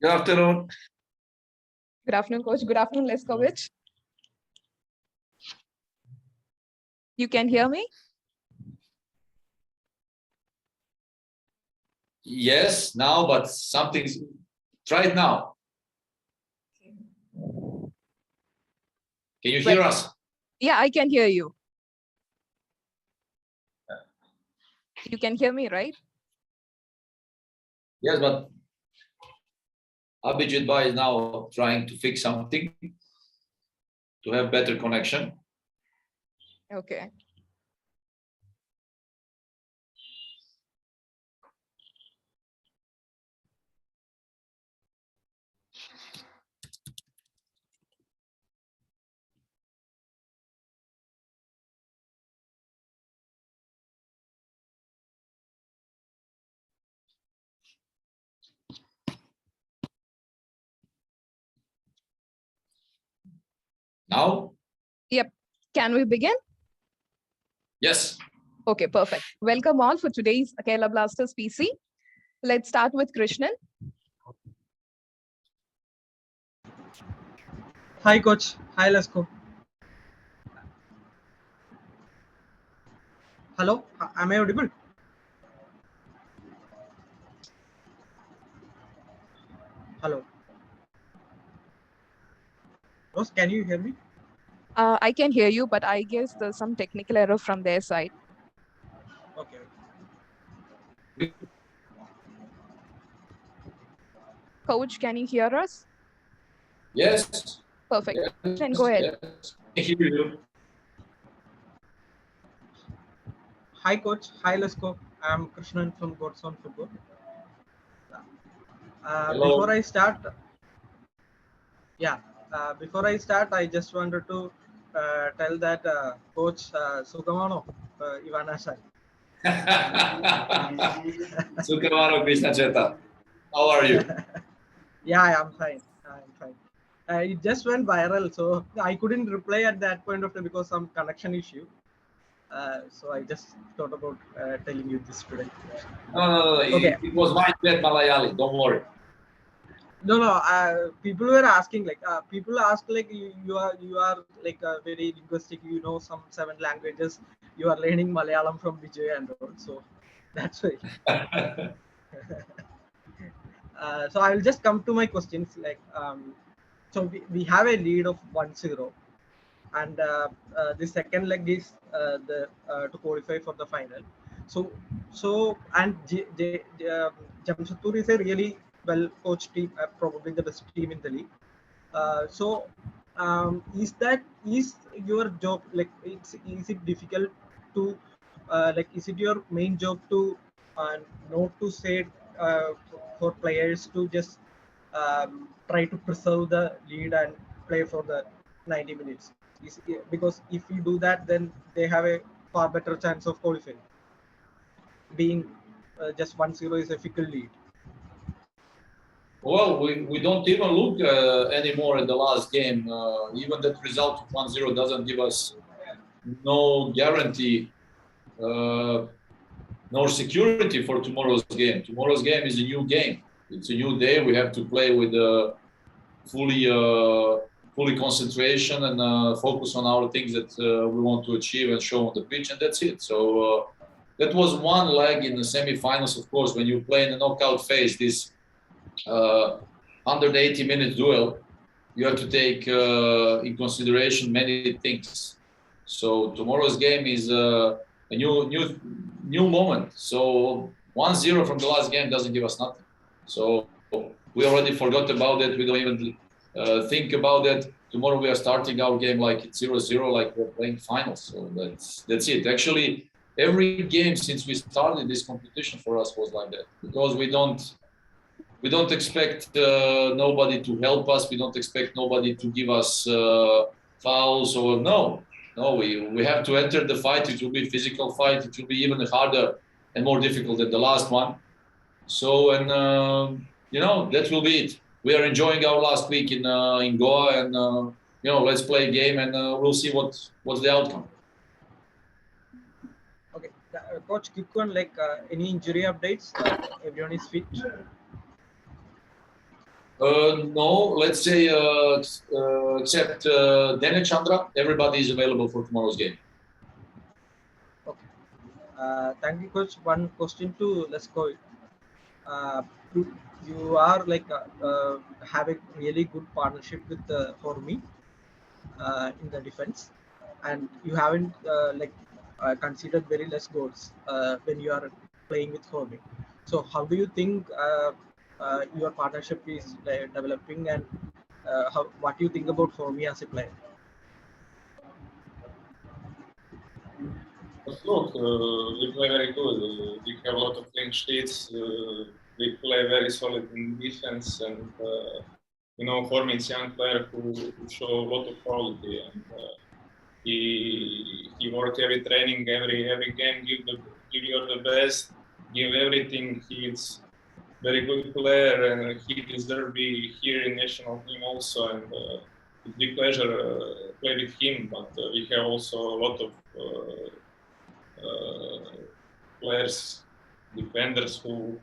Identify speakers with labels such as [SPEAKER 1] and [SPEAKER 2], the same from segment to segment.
[SPEAKER 1] Good afternoon.
[SPEAKER 2] Good afternoon, Coach. Good afternoon, Leskovic. You can hear me?
[SPEAKER 1] Yes, now, but something's. Try it now. Can you hear us?
[SPEAKER 2] Yeah, I can hear you. You can hear me, right?
[SPEAKER 1] Yes, but Abhijit Bhai is now trying to fix something to have better connection.
[SPEAKER 2] Okay.
[SPEAKER 1] Now?
[SPEAKER 2] Yep. Can we begin?
[SPEAKER 1] Yes.
[SPEAKER 2] Okay, perfect. Welcome all for today's Kerala Blasters PC. Let's start with Krishnan.
[SPEAKER 3] Hi, Coach. Hi, Lesko. Hello, am I audible? Hello. Rose, can you hear me?
[SPEAKER 2] I can hear you, but I guess there's some technical error from their side.
[SPEAKER 3] Okay.
[SPEAKER 2] Coach, can you hear us?
[SPEAKER 1] Yes.
[SPEAKER 2] Perfect.
[SPEAKER 1] Yes.
[SPEAKER 2] Then go ahead.
[SPEAKER 1] Yes. I hear you.
[SPEAKER 3] Hi, Coach. Hi, Lesko. I'm Krishnan from Gods on Football. Before I start, I just wanted to tell that Coach Sugamano Ivanashai.
[SPEAKER 1] Sukamaro Krishna Cheta. How are you?
[SPEAKER 3] Yeah, I'm fine. It just went viral, so I couldn't reply at that point of time because some connection issue. So I just thought about telling you this today.
[SPEAKER 1] No.
[SPEAKER 3] Okay.
[SPEAKER 1] It was my bad Malayali. Don't worry.
[SPEAKER 3] No. People were asking people ask you are like very linguistic. You know some 7 languages. You are learning Malayalam from Vijay and all. So that's why. So I will just come to my questions. So we have a lead of 1-0. And the second leg is to qualify for the final. So and Jamshedpur is a really well coached team, probably the best team in the league. Is your job is it difficult to is it your main job to not to say for players to just try to preserve the lead and play for the 90 minutes? Because if you do that, then they have a far better chance of qualifying. Being just 1-0 is a fickle lead.
[SPEAKER 1] Well, we don't even look anymore at the last game. Even that result of 1-0 doesn't give us no guarantee, nor security for tomorrow's game. Tomorrow's game is a new game. It's a new day. We have to play with fully concentration and focus on our things that we want to achieve and show on the pitch, and that's it. So that was one leg in the semi-finals. Of course, when you play in the knockout phase, this 180-minute duel, you have to take in consideration many things. So tomorrow's game is a new moment. So 1-0 from the last game doesn't give us nothing. So we already forgot about it. We don't even think about it. Tomorrow we are starting our game like it's 0-0, like we're playing finals. So that's it. Actually, every game since we started this competition for us was like that, because we don't expect nobody to help us. We don't expect nobody to give us fouls or no. We have to enter the fight. It will be a physical fight. It will be even harder and more difficult than the last one. So, and that will be it. We are enjoying our last week in Goa, and let's play a game, and we'll see what's the outcome.
[SPEAKER 3] Okay, Coach, quick one, any injury updates? Everyone is fit?
[SPEAKER 1] No, let's say except Dene Chandra, everybody is available for tomorrow's game.
[SPEAKER 3] Okay. Thank you, coach. One question to let's go. Uh, you are like having really good partnership with for me in the defense, and you haven't considered very less goals when you are playing with Horby. So how do you think your partnership is developing, and what do you think about Horby as a player?
[SPEAKER 4] But look, we play very good. We have a lot of clean sheets. We play very solid in defense, and for me, it's a young player who show a lot of quality, and he work every training, every game, give your the best, give everything. He's very good player, and he deserves be here in national team also. And it's a big pleasure play with him. But we have also a lot of players, defenders who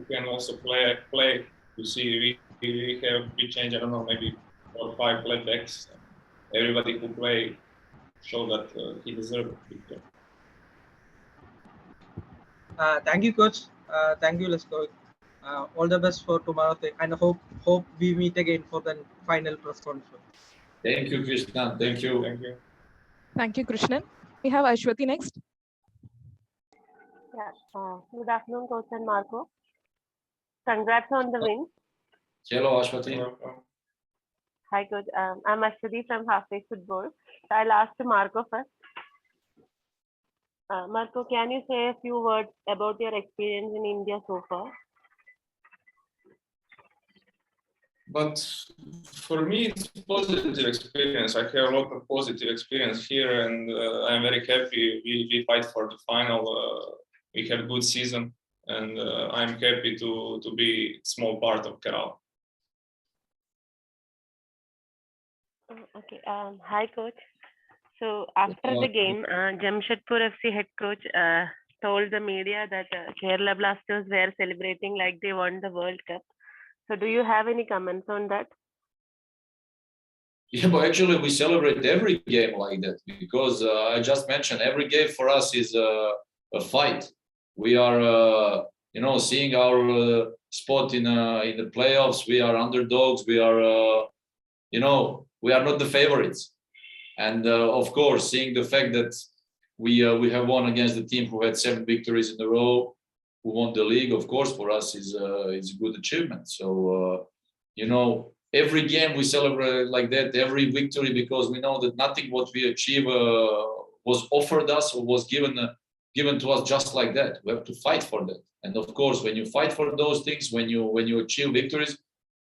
[SPEAKER 4] can also play. You see, we change, I don't know, maybe 4 or 5 left backs. Everybody who play show that he deserves it.
[SPEAKER 3] Thank you, coach. Thank you. Let's go. All the best for tomorrow, and hope we meet again for the final press conference.
[SPEAKER 1] Thank you, Krishna. Thank you.
[SPEAKER 4] Thank you.
[SPEAKER 2] Thank you, Krishnan. We have Ashwati next.
[SPEAKER 5] Yeah. Good afternoon, Coach and Marco. Congrats on the win.
[SPEAKER 1] Hello, Ashwati.
[SPEAKER 5] Hi, Coach. I'm Ashwati from Halfway Football. So I'll ask Marco first. Marco, can you say a few words about your experience in India so far?
[SPEAKER 4] But for me, it's a positive experience. I have a lot of positive experience here, and I'm very happy. We fight for the final. We had a good season, and I'm happy to be a small part of Kerala.
[SPEAKER 5] Okay. Hi, Coach. So after the game, Jamshedpur FC head coach told the media that Kerala Blasters were celebrating like they won the World Cup. So do you have any comments on that?
[SPEAKER 1] Yeah, but actually we celebrate every game like that because I just mentioned every game for us is a fight. We are, seeing our spot in the playoffs. We are underdogs. We are, we are not the favorites. And of course, seeing the fact that we have won against the team who had 7 victories in a row, who won the league, of course, for us is a good achievement. So, every game we celebrate like that, every victory, because we know that nothing what we achieve was offered us or was given to us just like that. We have to fight for that. And of course, when you fight for those things, when you achieve victories,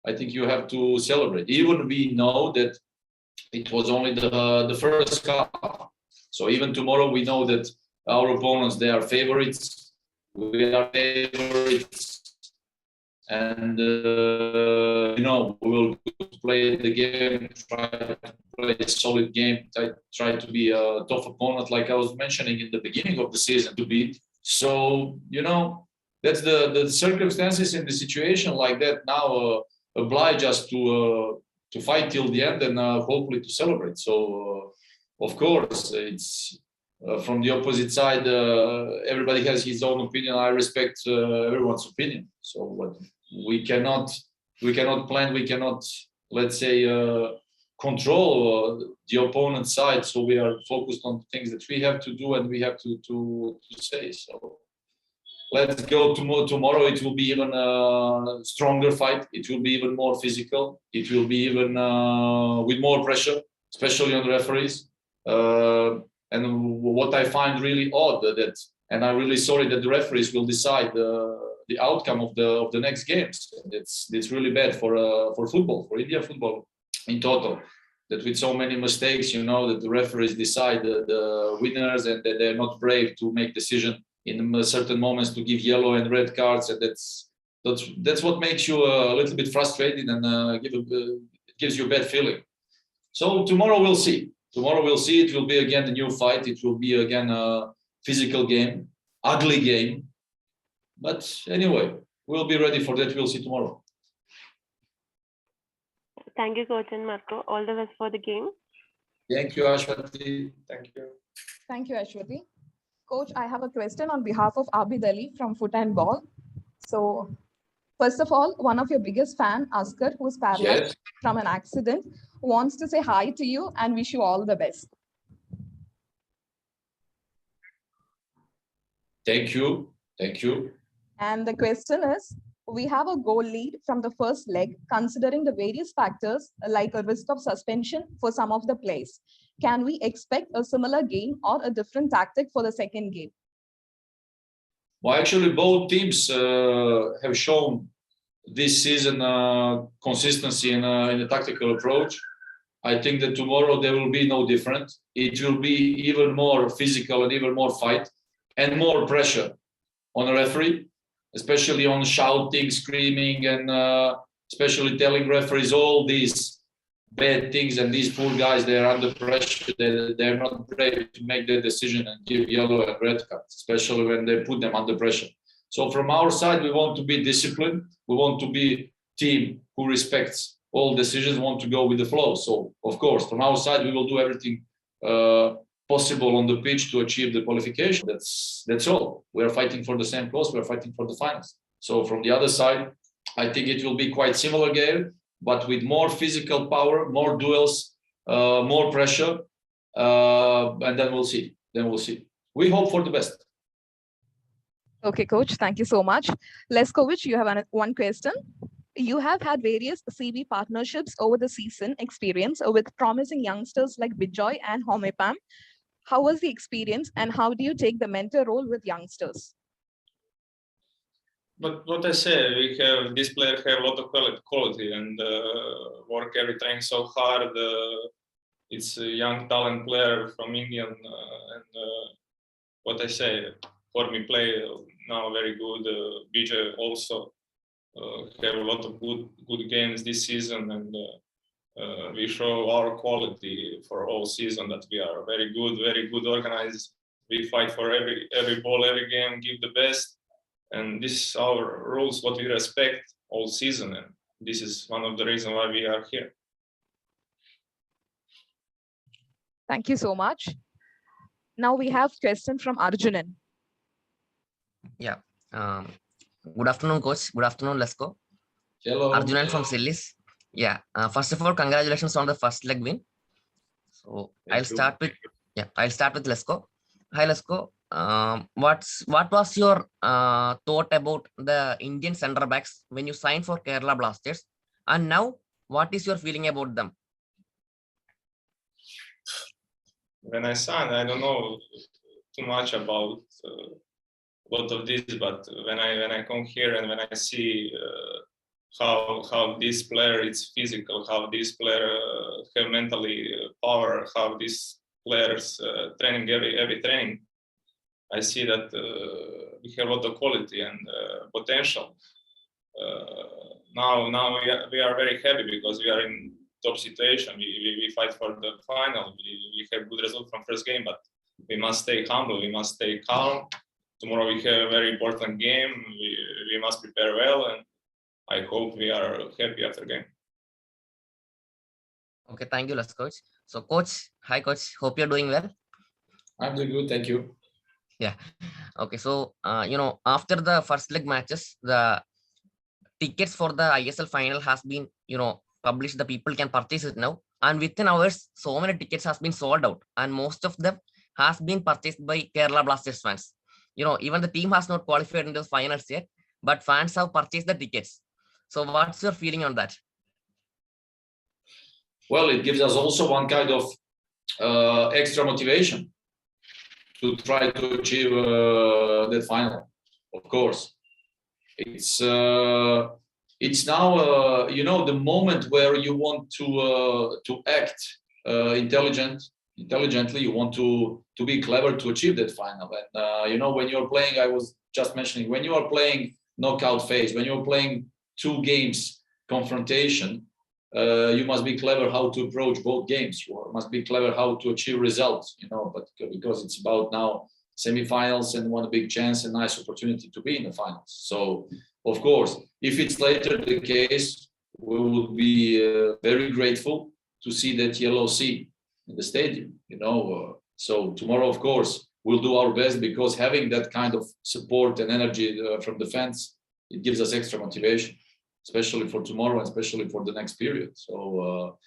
[SPEAKER 1] I think you have to celebrate. Even we know that it was only the first half. So even tomorrow we know that our opponents, they are favorites. We are favorites. And, we will play the game, try to play a solid game, try to be a tough opponent, like I was mentioning in the beginning of the season to beat. So, that's the circumstances in the situation like that now oblige us to fight till the end and hopefully to celebrate. So, of course, it's from the opposite side. Everybody has his own opinion. I respect everyone's opinion. So, what we cannot plan. We cannot, let's say, control the opponent's side. So we are focused on things that we have to do and we have to say. So. Let's go tomorrow. It will be even a stronger fight. It will be even more physical. It will be even with more pressure, especially on the referees. And what I find really odd and I'm really sorry that the referees will decide the outcome of the next games. It's really bad for football, for India football in total. That with so many mistakes, that the referees decide the winners and that they're not brave to make decision in certain moments to give yellow and red cards, and that's what makes you a little bit frustrated and gives you a bad feeling. So tomorrow we'll see. It will be again a new fight. It will be again a physical game, ugly game. But anyway, we'll be ready for that. We'll see tomorrow.
[SPEAKER 5] Thank you, Coach and Marco. All the best for the game.
[SPEAKER 1] Thank you, Ashwati.
[SPEAKER 4] Thank you.
[SPEAKER 2] Thank you, Ashwati. Coach, I have a question on behalf of Abid Ali from Foot and Ball. So, first of all, one of your biggest fan, Askar, who's paralyzed
[SPEAKER 1] Yes.
[SPEAKER 2] from an accident, wants to say hi to you and wish you all the best.
[SPEAKER 1] Thank you. Thank you.
[SPEAKER 2] And the question is, we have a goal lead from the first leg, considering the various factors like a risk of suspension for some of the players. Can we expect a similar game or a different tactic for the second game?
[SPEAKER 1] Well, actually, both teams have shown this season consistency in the tactical approach. I think that tomorrow there will be no different. It will be even more physical and even more fight and more pressure on the referee, especially on shouting, screaming, and especially telling referees all these bad things. And these poor guys, they are under pressure. They're not brave to make their decision and give yellow and red cards, especially when they put them under pressure. So from our side, we want to be disciplined. We want to be team who respects all decisions, want to go with the flow. So of course, from our side, we will do everything possible on the pitch to achieve the qualification. That's all. We are fighting for the same cause. We are fighting for the finals. So from the other side, I think it will be quite similar game, but with more physical power, more duels, more pressure, and then we'll see. We hope for the best.
[SPEAKER 2] Okay, Coach, thank you so much. Leskovic, you have one question. You have had various CV partnerships over the season experience with promising youngsters like Bijoy and Homepam. How was the experience and how do you take the mentor role with youngsters?
[SPEAKER 4] But what I say, this player have a lot of quality and work every training so hard. It's a young talent player from India, and what I say, for me play now very good. Bijay also have a lot of good games this season, and we show our quality for all season that we are very good organized. We fight for every ball, every game, give the best. And this is our rules, what we respect all season. And this is one of the reasons why we are here.
[SPEAKER 2] Thank you so much. Now we have question from Arjunan.
[SPEAKER 6] Yeah. Good afternoon, Coach. Good afternoon, Lesko.
[SPEAKER 1] Hello.
[SPEAKER 6] Arjunan from Sillis. Yeah. First of all, congratulations on the first leg win. So I'll start with Lesko. Hi, Lesko. What was your thought about the Indian center backs when you signed for Kerala Blasters, and now what is your feeling about them?
[SPEAKER 4] When I signed, I don't know too much about a lot of this, but when I come here and when I see how this player is physical, how this player have mentally power, how these players training every training, I see that we have a lot of quality and potential. Now we are very happy because we are in top situation. We fight for the final. We have good result from first game, but we must stay humble. We must stay calm. Tomorrow we have a very important game. We must prepare well, and I hope we are happy after game.
[SPEAKER 6] Okay, thank you, Coach. So, Coach, hi, Coach. Hope you're doing well.
[SPEAKER 1] I'm doing good, thank you.
[SPEAKER 6] Yeah. Okay, so after the first leg matches, the tickets for the ISL final has been published. The people can purchase it now, and within hours, so many tickets has been sold out, and most of them has been purchased by Kerala Blasters fans. Even the team has not qualified in the finals yet, but fans have purchased the tickets. So, what's your feeling on that?
[SPEAKER 1] Well, it gives us also one kind of extra motivation to try to achieve that final. Of course, it's now the moment where you want to act intelligently. You want to be clever to achieve that final. And when you're playing, I was just mentioning, when you are playing knockout phase, when you're playing 2 games confrontation, you must be clever how to approach both games. You must be clever how to achieve results, but because it's about now semifinals and one big chance and nice opportunity to be in the finals. So of course, if it's later the case, we would be very grateful to see that yellow sea in the stadium, so tomorrow, of course, we'll do our best, because having that kind of support and energy from the fans, it gives us extra motivation, especially for tomorrow, and especially for the next period. So,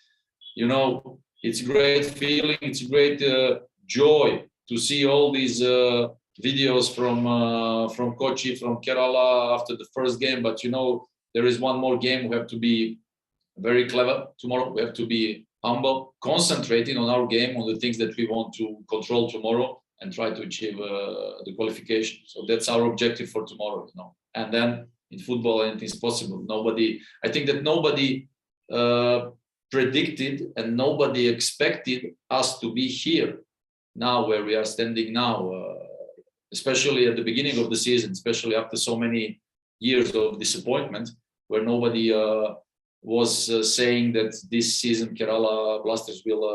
[SPEAKER 1] it's a great feeling, it's a great joy to see all these videos from Kochi, from Kerala after the first game. But there is one more game. We have to be very clever tomorrow. We have to be humble, concentrating on our game, on the things that we want to control tomorrow, and try to achieve the qualification. So that's our objective for tomorrow. And then in football, anything is possible. I think that nobody predicted and nobody expected us to be here now, where we are standing now, especially at the beginning of the season, especially after so many years of disappointment, where nobody was saying that this season Kerala Blasters will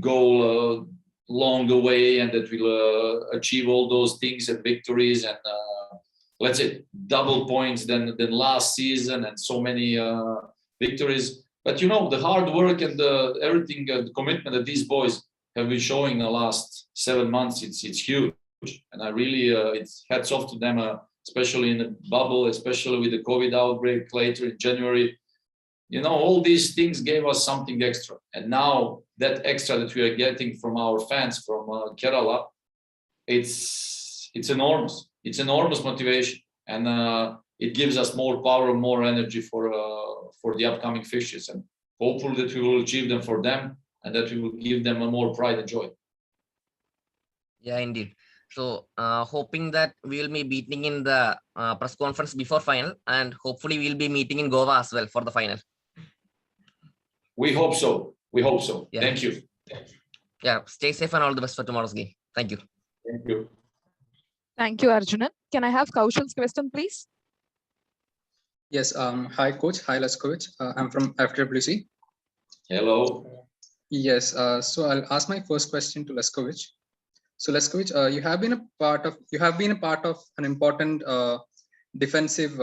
[SPEAKER 1] go long way, and that will achieve all those things and victories, and let's say double points than last season, and so many victories. But the hard work and everything, the commitment that these boys have been showing in the last 7 months, it's huge, and I really it's hats off to them, especially in the bubble, especially with the COVID outbreak later in January. All these things gave us something extra, and now that extra that we are getting from our fans from Kerala, it's enormous. It's enormous motivation, and it gives us more power, more energy for the upcoming fixtures, and hopefully that we will achieve them for them, and that we will give them a more pride and joy.
[SPEAKER 6] Yeah, indeed. So hoping that we will be meeting in the press conference before final, and hopefully we'll be meeting in Goa as well for the final.
[SPEAKER 1] We hope so. Yeah. Thank you.
[SPEAKER 6] Yeah, stay safe and all the best for tomorrow's game. Thank you.
[SPEAKER 1] Thank you.
[SPEAKER 2] Thank you, Arjunan. Can I have Kaushal's question, please?
[SPEAKER 7] Yes. Hi, Coach. Hi, Leskovic. I'm from FWC.
[SPEAKER 1] Hello.
[SPEAKER 7] Yes. So I'll ask my first question to Leskovic. So Leskovic, you have been a part of an important defensive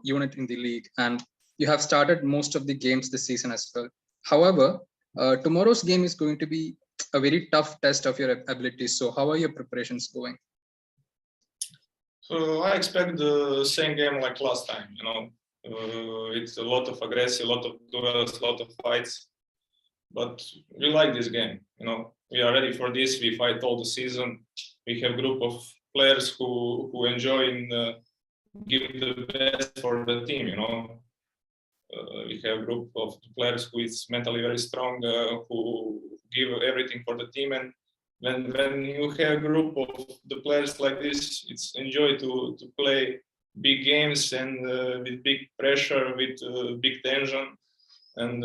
[SPEAKER 7] unit in the league, and you have started most of the games this season as well. However, tomorrow's game is going to be a very tough test of your abilities. So how are your preparations going?
[SPEAKER 4] So I expect the same game like last time. It's a lot of aggression, a lot of duels, a lot of fights. But we like this game. We are ready for this. We fight all the season. We have a group of players who enjoy and give the best for the team. We have a group of players who is mentally very strong, who give everything for the team. And when you have a group of the players like this, it's enjoy to play big games, and with big pressure, with big tension, and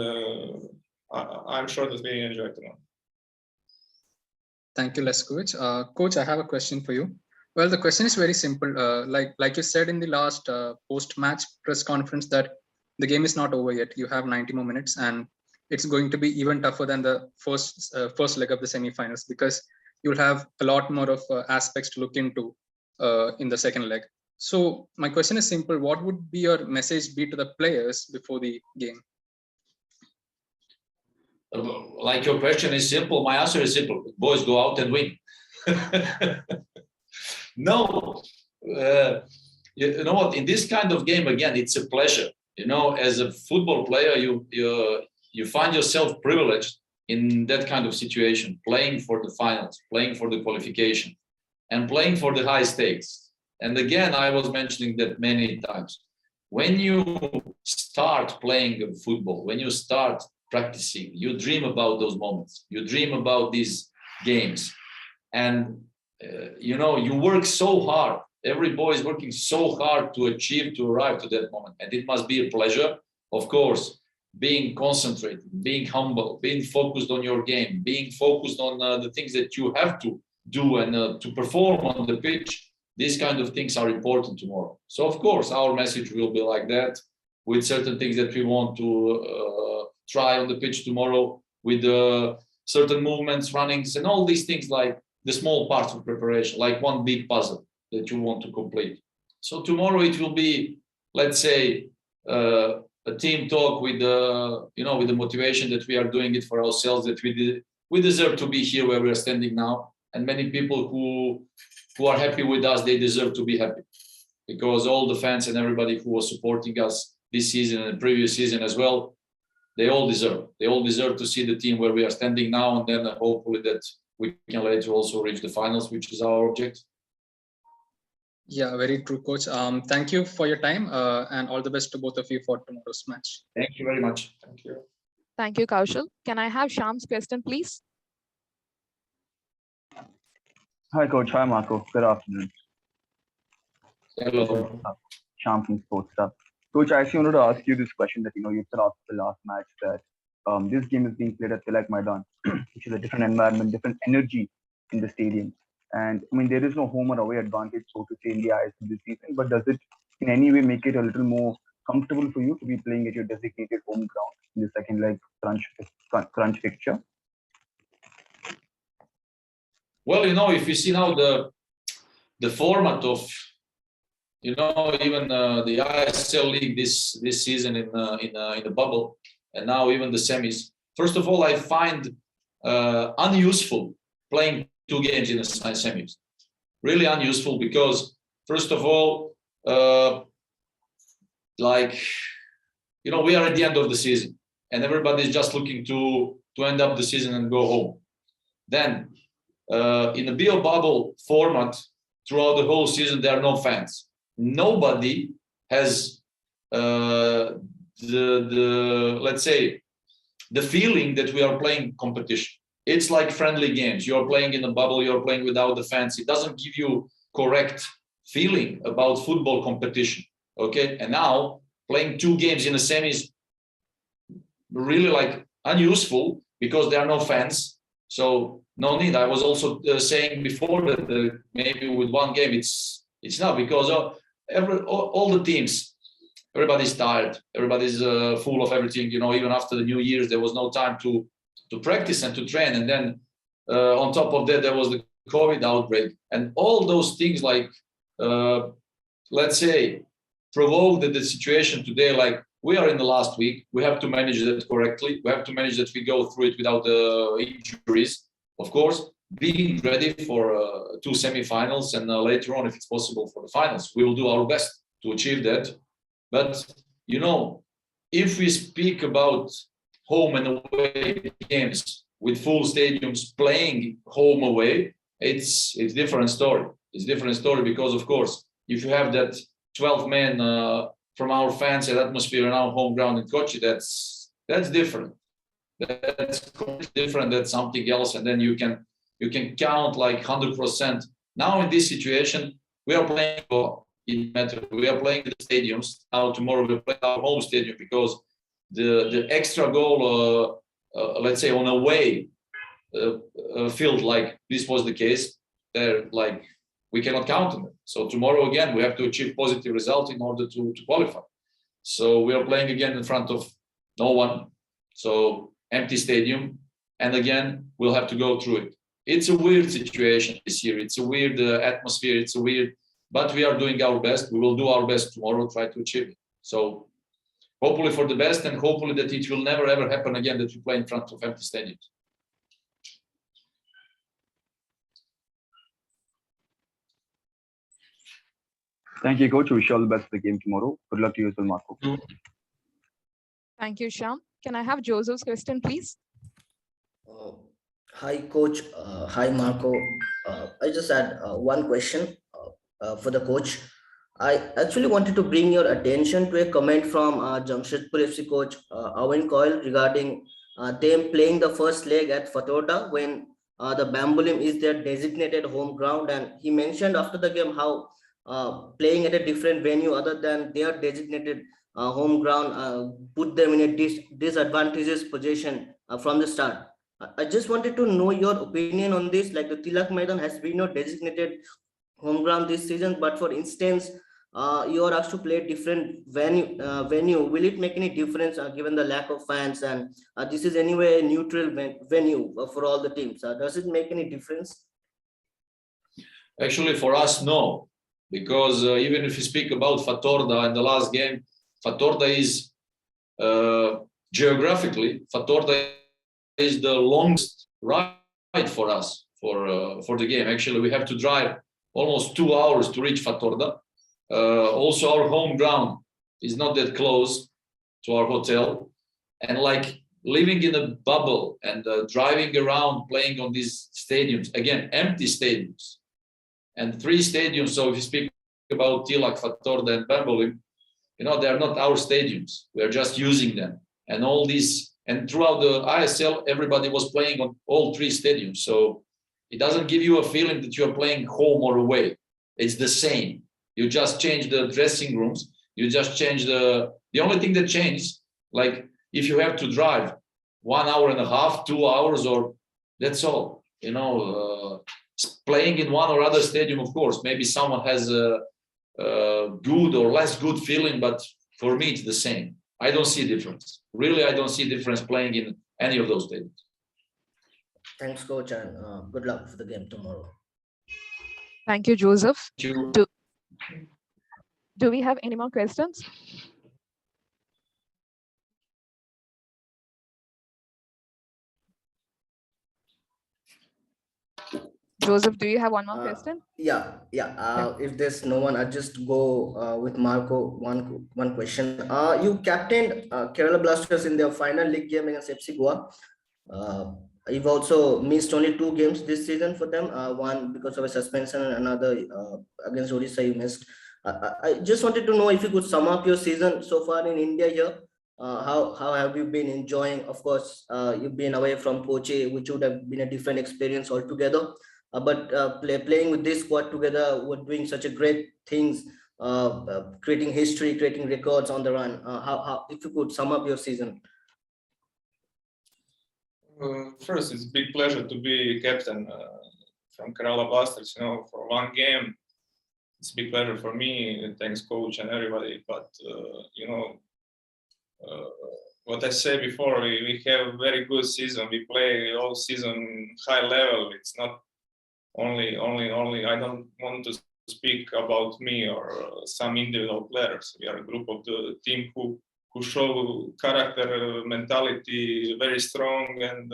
[SPEAKER 4] I'm sure that we enjoy it.
[SPEAKER 7] Thank you, Leskovic. Coach, I have a question for you. Well, the question is very simple. Like you said in the last post-match press conference, that the game is not over yet. You have 90 more minutes, and it's going to be even tougher than the first leg of the semifinals, because you'll have a lot more of aspects to look into in the second leg. So my question is simple. What would be your message be to the players before the game?
[SPEAKER 1] Like, your question is simple, my answer is simple. Boys, go out and win. No, you know what? In this kind of game, again, it's a pleasure. As a football player, you find yourself privileged in that kind of situation, playing for the finals, playing for the qualification, and playing for the high stakes. And again, I was mentioning that many times. When you start playing football, when you start practicing, you dream about those moments. You dream about these games, and you work so hard. Every boy is working so hard to arrive to that moment, and it must be a pleasure. Of course, being concentrated, being humble, being focused on your game, being focused on the things that you have to do and to perform on the pitch. These kind of things are important tomorrow. So of course, our message will be like that, with certain things that we want to try on the pitch tomorrow, with certain movements, runnings, and all these things, like the small parts of preparation, like one big puzzle that you want to complete. So tomorrow it will be, let's say, a team talk with the, with the motivation that we are doing it for ourselves, that we deserve to be here where we are standing now. And many people who are happy with us, they deserve to be happy, because all the fans and everybody who was supporting us this season and the previous season as well, they all deserve to see the team where we are standing now, and then hopefully that we can later also reach the finals, which is our objective.
[SPEAKER 7] Yeah, very true, coach. Thank you for your time, and all the best to both of you for tomorrow's match.
[SPEAKER 1] Thank you very much.
[SPEAKER 4] Thank you.
[SPEAKER 2] Thank you, Kaushal. Can I have Sham's question, please?
[SPEAKER 8] Hi, coach. Hi, Marco. Good afternoon.
[SPEAKER 1] Hello.
[SPEAKER 8] Sham from Sports Stuff. Coach, I actually wanted to ask you this question that, you said after the last match that this game is being played at Tilak Maidan, which is a different environment, different energy in the stadium. And I mean, there is no home or away advantage, so to say, in the eyes of this season, but does it in any way make it a little more comfortable for you to be playing at your designated home ground in the second leg crunch fixture?
[SPEAKER 1] Well, if you see now the format of, even the ISL league this season in the bubble, and now even the semis. First of all, I find unuseful playing 2 games in the semis. Really unuseful, because first of all, we are at the end of the season, and everybody is just looking to end up the season and go home. Then in the BO bubble format, throughout the whole season, there are no fans. Nobody has let's say, the feeling that we are playing competition. It's like friendly games. You're playing in a bubble, you're playing without the fans. It doesn't give you correct feeling about football competition. Okay, and now playing 2 games in the semis, really unuseful, because there are no fans. So no need. I was also saying before that maybe with 1 game it's not, because all the teams, everybody's tired, everybody's full of everything. Even after the New Year's, there was no time to practice and to train, and then on top of that there was the COVID outbreak, and all those things let's say provoked the situation today. We are in the last week, we have to manage that correctly, we have to manage that we go through it without injuries, of course, being ready for 2 semifinals, and later on, if it's possible, for the finals. We will do our best to achieve that. But if we speak about home and away games with full stadiums playing home away, it's different story. It's different story, because of course, if you have that 12 men from our fans and atmosphere in our home ground in Kochi, that's different. That's different. That's something else. And then you can count 100%. Now in this situation, we are playing in Metro. We are playing the stadiums. Now tomorrow we'll play our home stadium, because the extra goal, let's say on away field, like this was the case, there we cannot count on it. So tomorrow again we have to achieve positive result in order to qualify. So we are playing again in front of no one, so empty stadium, and again we'll have to go through it. It's a weird situation this year. It's a weird atmosphere. But we are doing our best. We will do our best tomorrow, try to achieve it. So hopefully for the best, and hopefully that it will never ever happen again that we play in front of empty stadiums.
[SPEAKER 8] Thank you, coach. Wish you all the best for the game tomorrow. Good luck to you as well, Marco.
[SPEAKER 2] Thank you, Sham. Can I have Joseph's question, please?
[SPEAKER 9] Hi, coach. Hi, Marco. I just had 1 question for the coach. I actually wanted to bring your attention to a comment from Jamshedpur FC coach Owen Coyle regarding them playing the first leg at Fatorda when the Bambolim is their designated home ground. And he mentioned after the game how playing at a different venue other than their designated home ground put them in a disadvantageous position from the start. I just wanted to know your opinion on this. The Tilak Maidan has been no designated home ground this season, but for instance, you are asked to play different venue. Will it make any difference given the lack of fans? And this is anyway a neutral venue for all the teams. Does it make any difference?
[SPEAKER 1] Actually, for us, no, because even if you speak about Fatorda in the last game, Fatorda is geographically, Fatorda is the longest ride for us for the game. Actually, we have to drive almost 2 hours to reach Fatorda. Also, our home ground is not that close to our hotel, and like living in a bubble and driving around playing on these stadiums, again, empty stadiums, and 3 stadiums. So if you speak about Tilak, Fatorda, and Bambolim, you know, they are not our stadiums. We are just using them. And all these, and throughout the ISL, everybody was playing on all 3 stadiums. So it doesn't give you a feeling that you're playing home or away. It's the same. You just change the dressing rooms. You just change the only thing that changes, like if you have to drive 1 hour and a half, 2 hours, or that's all, you know, playing in one or other stadium, of course, maybe someone has a good or less good feeling, but for me, it's the same. I don't see difference. Really, I don't see difference playing in any of those stadiums.
[SPEAKER 9] Thanks, coach, and good luck for the game tomorrow.
[SPEAKER 2] Thank you, Joseph.
[SPEAKER 1] Thank you.
[SPEAKER 2] Do we have any more questions? Joseph, do you have one more question?
[SPEAKER 9] Yeah. If there's no one, I'll just go with Marco. One question. You captained Kerala Blasters in their final league game against FC Goa. You've also missed only 2 games this season for them. One because of a suspension, and another against Odisha you missed. I just wanted to know if you could sum up your season so far in India here. How have you been enjoying? Of course, you've been away from Kochi, which would have been a different experience altogether. But playing with this squad together, we're doing such a great things, creating history, creating records on the run. How if you could sum up your season?
[SPEAKER 4] First, it's a big pleasure to be captain from Kerala Blasters. You know, for one game, it's a big pleasure for me. Thanks, coach and everybody. But you know, what I said before, we have a very good season. We play all season high level. It's not only. I don't want to speak about me or some individual players. We are a group of the team who show character, mentality, very strong, and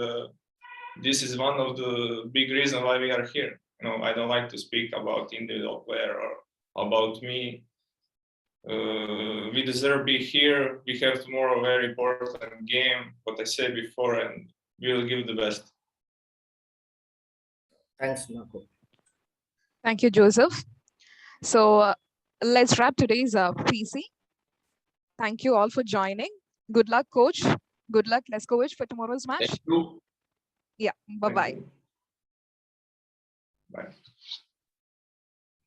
[SPEAKER 4] this is one of the big reasons why we are here. You know, I don't like to speak about individual player or about me. We deserve to be here. We have tomorrow a very important game, what I said before, and we will give the best.
[SPEAKER 9] Thanks, Marco.
[SPEAKER 2] Thank you, Joseph. So let's wrap today's PC. Thank you all for joining. Good luck, coach. Good luck, Leskovic, for tomorrow's match.
[SPEAKER 1] Thank you.
[SPEAKER 2] Yeah, bye-bye.